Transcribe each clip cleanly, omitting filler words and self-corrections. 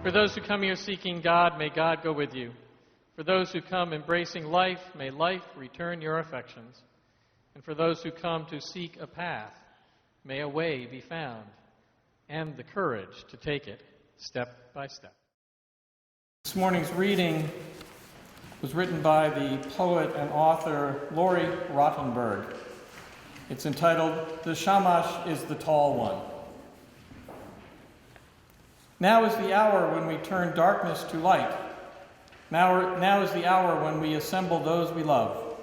For those who come here seeking God, may God go with you. For those who come embracing life, may life return your affections. And for those who come to seek a path, may a way be found, and the courage to take it step by step. This morning's reading was written by the poet and author Lori Rottenberg. It's entitled, "The Shamash is the Tall One." Now is the hour when we turn darkness to light. Now is the hour when we assemble those we love.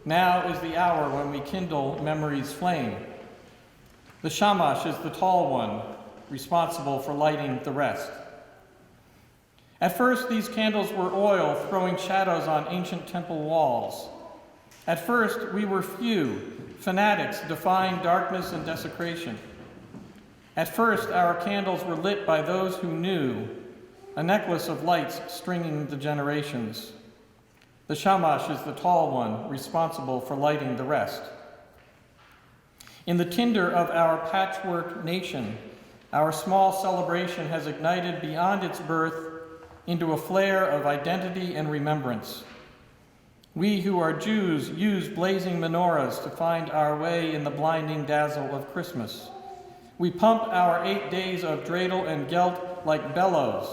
Now is the hour when we kindle memory's flame. The Shamash is the tall one, responsible for lighting the rest. At first, these candles were oil, throwing shadows on ancient temple walls. At first, we were few, fanatics defying darkness and desecration. At first, our candles were lit by those who knew, a necklace of lights stringing the generations. The Shamash is the tall one, responsible for lighting the rest. In the tinder of our patchwork nation, our small celebration has ignited beyond its birth into a flare of identity and remembrance. We who are Jews use blazing menorahs to find our way in the blinding dazzle of Christmas. We pump our 8 days of dreidel and gelt like bellows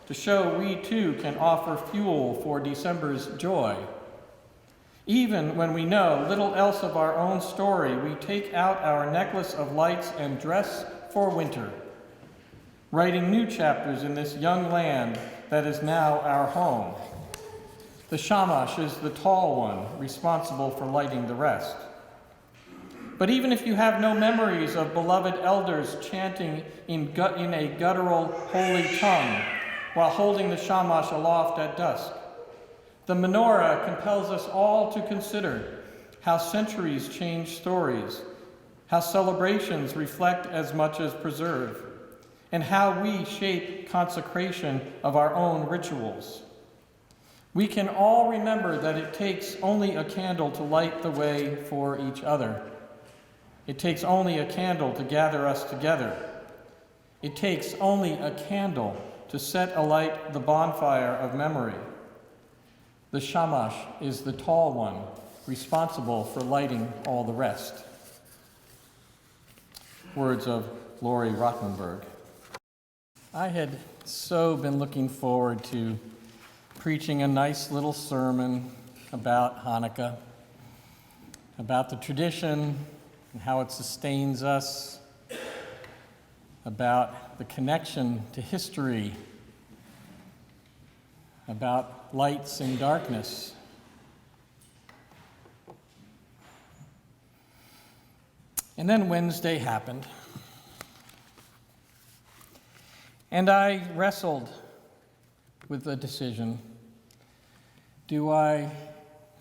to show we too can offer fuel for December's joy. Even when we know little else of our own story, we take out our necklace of lights and dress for winter, writing new chapters in this young land that is now our home. The Shamash is the tall one, responsible for lighting the rest. But even if you have no memories of beloved elders chanting in a guttural holy tongue while holding the Shamash aloft at dusk, the menorah compels us all to consider how centuries change stories, how celebrations reflect as much as preserve, and how we shape consecration of our own rituals. We can all remember that it takes only a candle to light the way for each other. It takes only a candle to gather us together. It takes only a candle to set alight the bonfire of memory. The Shamash is the tall one, responsible for lighting all the rest. Words of Lori Rottenberg. I had so been looking forward to preaching a nice little sermon about Hanukkah, about the tradition and how it sustains us, about the connection to history, about lights and darkness. And then Wednesday happened. And I wrestled with the decision. Do I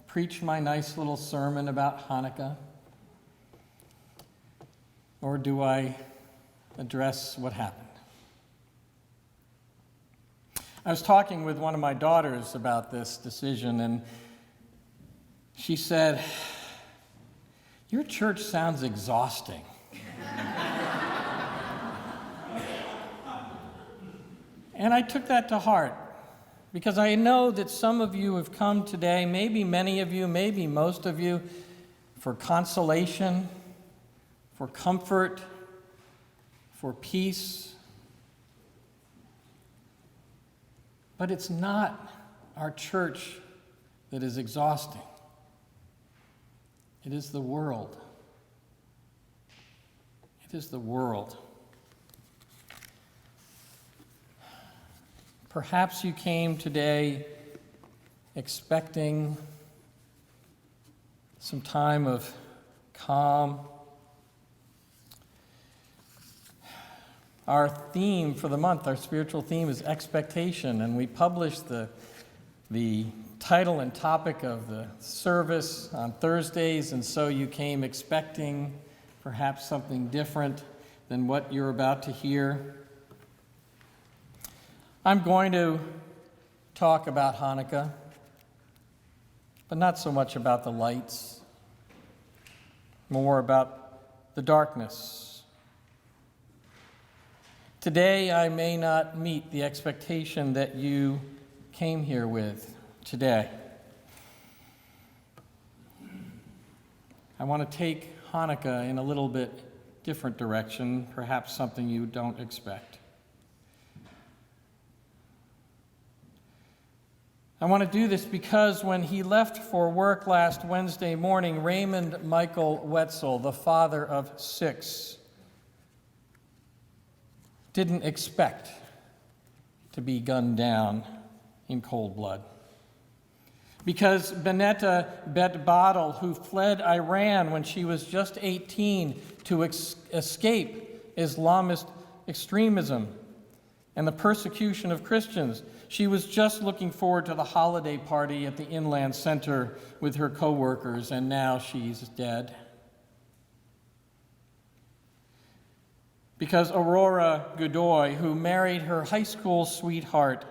preach my nice little sermon about Hanukkah? Or do I address what happened? I was talking with one of my daughters about this decision, and she said, "Your church sounds exhausting." And I took that to heart, because I know that some of you have come today, maybe many of you, maybe most of you, for consolation, for comfort, for peace. But it's not our church that is exhausting. It is the world. It is the world. Perhaps you came today expecting some time of calm. Our theme for the month, our spiritual theme, is expectation, and we published the title and topic of the service on Thursdays, and so you came expecting perhaps something different than what you're about to hear. I'm going to talk about Hanukkah, but not so much about the lights, more about the darkness. Today, I may not meet the expectation that you came here with today. I want to take Hanukkah in a little bit different direction, perhaps something you don't expect. I want to do this because when he left for work last Wednesday morning, Raymond Michael Wetzel, the father of 6, didn't expect to be gunned down in cold blood. Because Benetta Bet Badal, who fled Iran when she was just 18 to escape Islamist extremism and the persecution of Christians, she was just looking forward to the holiday party at the Inland Center with her co-workers, and now she's dead. Because Aurora Godoy, who married her high school sweetheart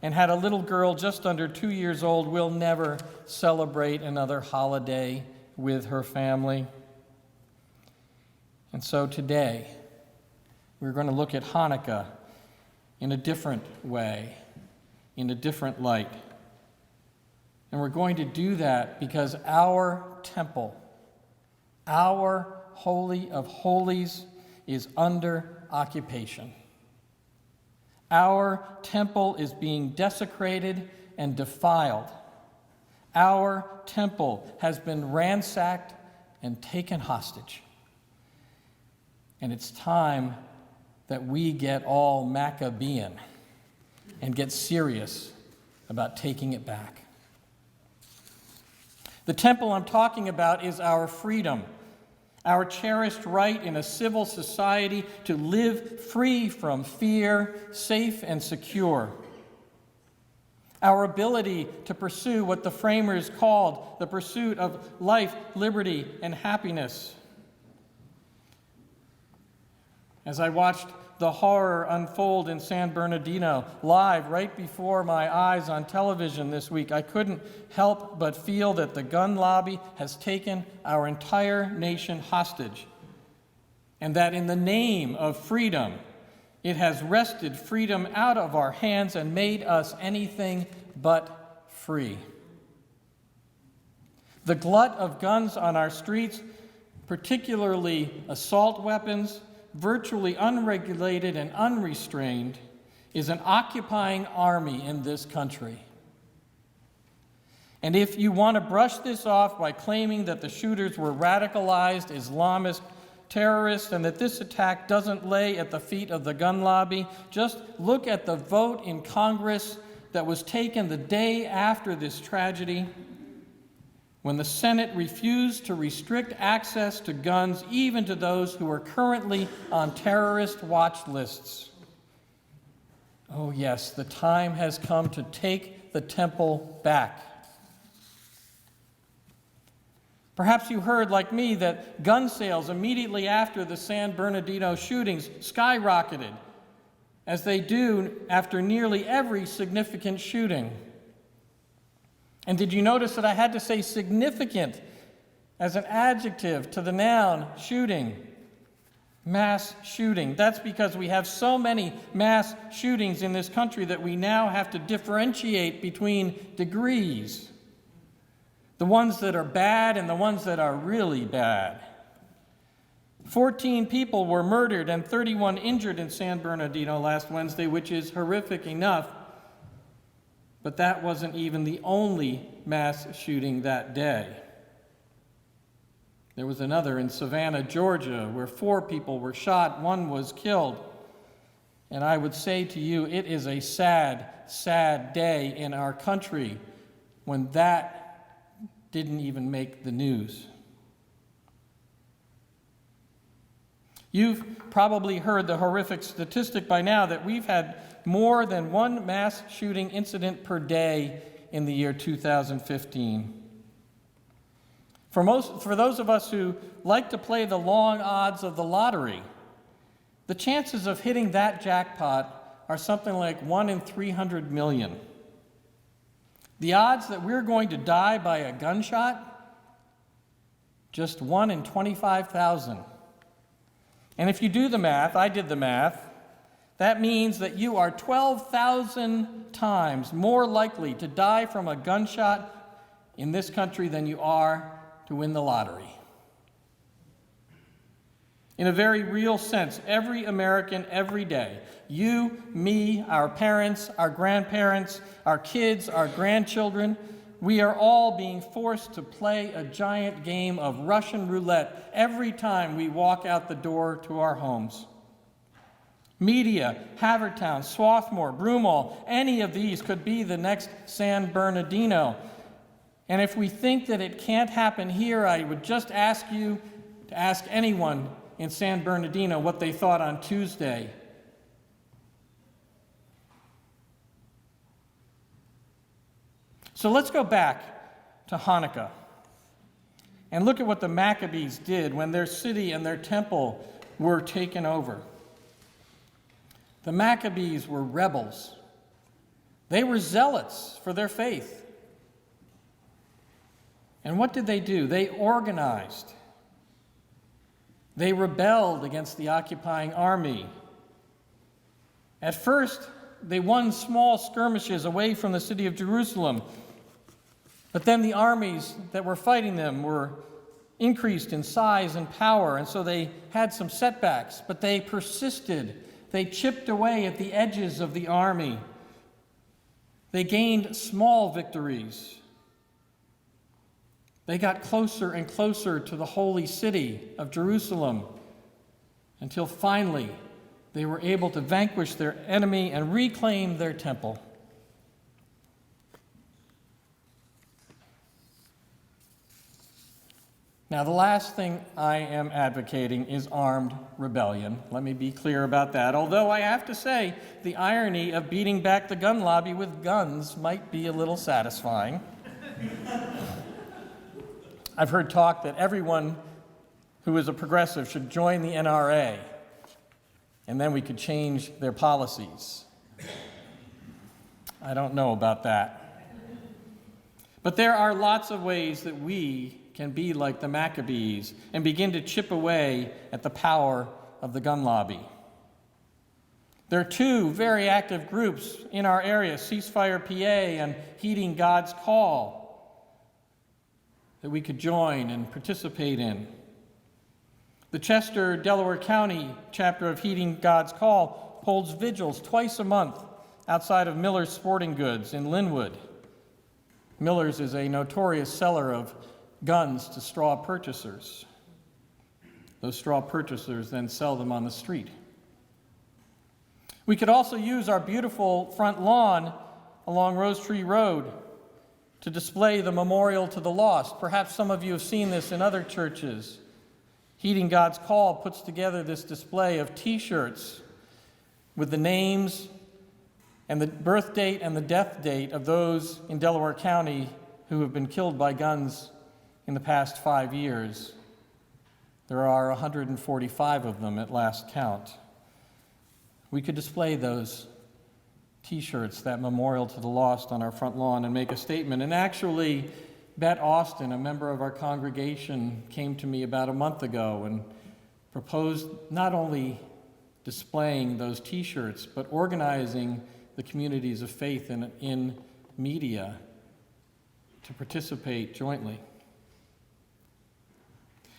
and had a little girl just under 2 years old, will never celebrate another holiday with her family. And so today, we're going to look at Hanukkah in a different way, in a different light. And we're going to do that because our temple, our Holy of Holies, is under occupation. Our temple is being desecrated and defiled. Our temple has been ransacked and taken hostage. And it's time that we get all Macabean and get serious about taking it back. The temple I'm talking about is our freedom, our cherished right in a civil society to live free from fear, safe and secure. Our ability to pursue what the framers called the pursuit of life, liberty, and happiness. As I watched the horror unfold in San Bernardino live right before my eyes on television this week, I couldn't help but feel that the gun lobby has taken our entire nation hostage, and that in the name of freedom, it has wrested freedom out of our hands and made us anything but free. The glut of guns on our streets, particularly assault weapons, virtually unregulated and unrestrained, is an occupying army in this country. And if you want to brush this off by claiming that the shooters were radicalized Islamist terrorists and that this attack doesn't lay at the feet of the gun lobby, just look at the vote in Congress that was taken the day after this tragedy, when the Senate refused to restrict access to guns even to those who are currently on terrorist watch lists. Oh yes, the time has come to take the temple back. Perhaps you heard, like me, that gun sales immediately after the San Bernardino shootings skyrocketed, as they do after nearly every significant shooting. And did you notice that I had to say significant as an adjective to the noun shooting? Mass shooting. That's because we have so many mass shootings in this country that we now have to differentiate between degrees. The ones that are bad and the ones that are really bad. 14 people were murdered and 31 injured in San Bernardino last Wednesday, which is horrific enough. But that wasn't even the only mass shooting that day. There was another in Savannah, Georgia, where 4 people were shot, 1 was killed. And I would say to you, it is a sad, sad day in our country when that didn't even make the news. You've probably heard the horrific statistic by now that we've had more than 1 mass shooting incident per day in the year 2015. For those of us who like to play the long odds of the lottery, the chances of hitting that jackpot are something like 1 in 300 million. The odds that we're going to die by a gunshot, just 1 in 25,000. And if you do the math, I did the math, That means that you are 12,000 times more likely to die from a gunshot in this country than you are to win the lottery. In a very real sense, every American, every day, you, me, our parents, our grandparents, our kids, our grandchildren, we are all being forced to play a giant game of Russian roulette every time we walk out the door to our homes. Media, Havertown, Swarthmore, Broomall, any of these could be the next San Bernardino. And if we think that it can't happen here, I would just ask you to ask anyone in San Bernardino what they thought on Tuesday. So let's go back to Hanukkah and look at what the Macabees did when their city and their temple were taken over. The Maccabees were rebels. They were zealots for their faith. And what did they do? They organized. They rebelled against the occupying army. At first, they won small skirmishes away from the city of Jerusalem. But then the armies that were fighting them were increased in size and power, and so they had some setbacks, but they persisted. They chipped away at the edges of the army. They gained small victories. They got closer and closer to the holy city of Jerusalem until finally they were able to vanquish their enemy and reclaim their temple. Now, the last thing I am advocating is armed rebellion. Let me be clear about that. Although I have to say, the irony of beating back the gun lobby with guns might be a little satisfying. I've heard talk that everyone who is a progressive should join the NRA, and then we could change their policies. I don't know about that. But there are lots of ways that we can be like the Maccabees and begin to chip away at the power of the gun lobby. There are two very active groups in our area, Ceasefire PA and Heeding God's Call, that we could join and participate in. The Chester, Delaware County chapter of Heeding God's Call holds vigils twice a month outside of Miller's Sporting Goods in Linwood. Miller's is a notorious seller of guns to straw purchasers. Those straw purchasers then sell them on the street. We could also use our beautiful front lawn along Rose Tree Road to display the memorial to the lost. Perhaps some of you have seen this in other churches. Heeding God's Call puts together this display of T-shirts with the names and the birth date and the death date of those in Delaware County who have been killed by guns in the past 5 years. There are 145 of them at last count. We could display those T-shirts, that memorial to the lost, on our front lawn and make a statement. And actually, Bet Austin, a member of our congregation, came to me about a month ago and proposed not only displaying those T-shirts, but organizing the communities of faith in media to participate jointly.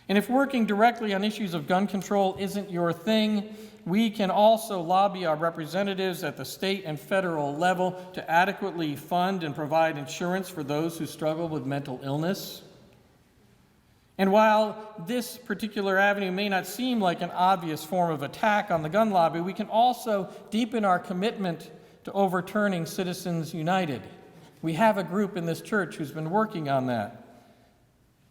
And if working directly on issues of gun control isn't your thing, we can also lobby our representatives at the state and federal level to adequately fund and provide insurance for those who struggle with mental illness. And while this particular avenue may not seem like an obvious form of attack on the gun lobby, we can also deepen our commitment to overturning Citizens United. We have a group in this church who's been working on that.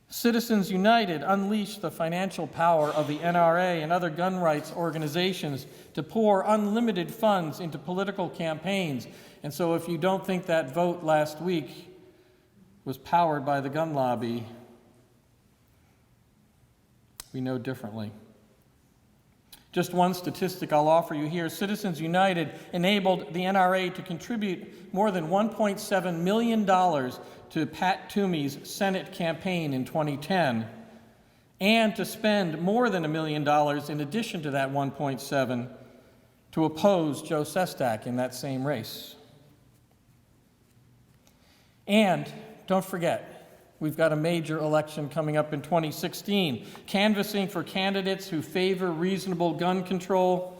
Citizens United unleashed the financial power of the NRA and other gun rights organizations to pour unlimited funds into political campaigns. And so if you don't think that vote last week was powered by the gun lobby, we know differently. Just one statistic I'll offer you here. Citizens United enabled the NRA to contribute more than $1.7 million to Pat Toomey's Senate campaign in 2010, and to spend more than $1 million in addition to that 1.7 to oppose Joe Sestak in that same race. And don't forget, we've got a major election coming up in 2016, canvassing for candidates who favor reasonable gun control.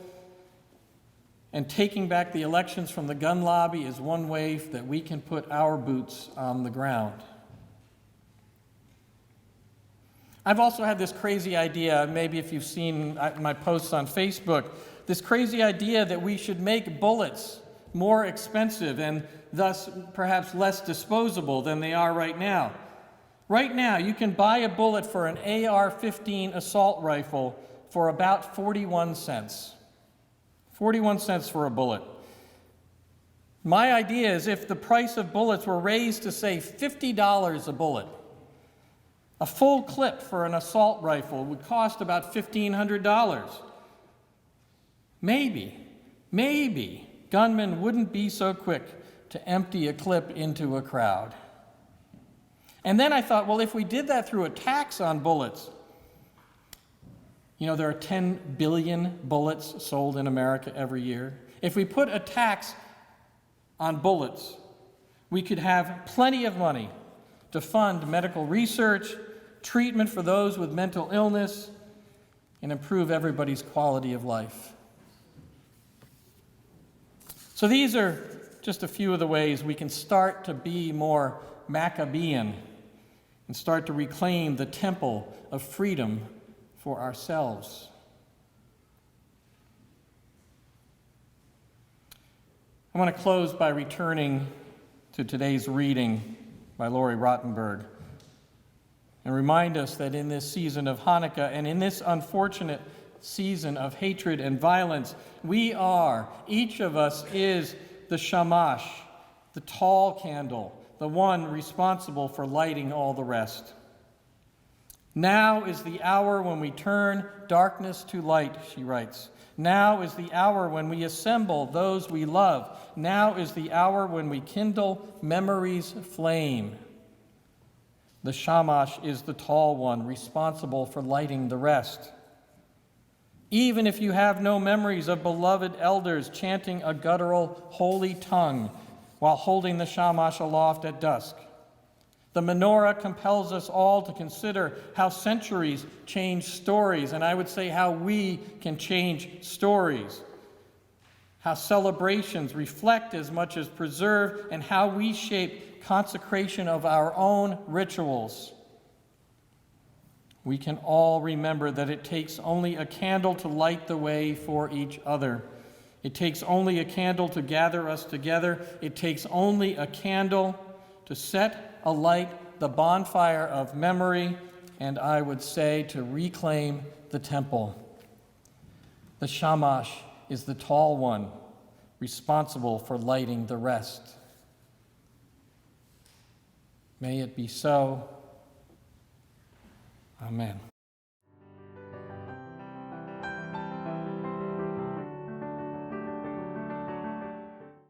And taking back the elections from the gun lobby is one way that we can put our boots on the ground. I've also had this crazy idea, maybe if you've seen my posts on Facebook, this crazy idea that we should make bullets more expensive and thus perhaps less disposable than they are right now. Right now, you can buy a bullet for an AR-15 assault rifle for about 41 cents. 41 cents for a bullet. My idea is if the price of bullets were raised to, say, $50 a bullet, a full clip for an assault rifle would cost about $1,500. Maybe gunmen wouldn't be so quick to empty a clip into a crowd. And then I thought, well, if we did that through a tax on bullets, you know, there are 10 billion bullets sold in America every year. If we put a tax on bullets, we could have plenty of money to fund medical research, treatment for those with mental illness, and improve everybody's quality of life. So these are just a few of the ways we can start to be more Maccabean and start to reclaim the temple of freedom for ourselves. I want to close by returning to today's reading by Lori Rottenberg and remind us that in this season of Hanukkah and in this unfortunate season of hatred and violence, each of us is the shamash, the tall candle, the one responsible for lighting all the rest. Now is the hour when we turn darkness to light, she writes. Now is the hour when we assemble those we love. Now is the hour when we kindle memory's flame. The shamash is the tall one, responsible for lighting the rest. Even if you have no memories of beloved elders chanting a guttural holy tongue while holding the shamash aloft at dusk, the menorah compels us all to consider how centuries change stories, and I would say how we can change stories. How celebrations reflect as much as preserve, and how we shape consecration of our own rituals. We can all remember that it takes only a candle to light the way for each other. It takes only a candle to gather us together. It takes only a candle to set alight the bonfire of memory, and I would say to reclaim the temple. The shamash is the tall one, responsible for lighting the rest. May it be so. Amen.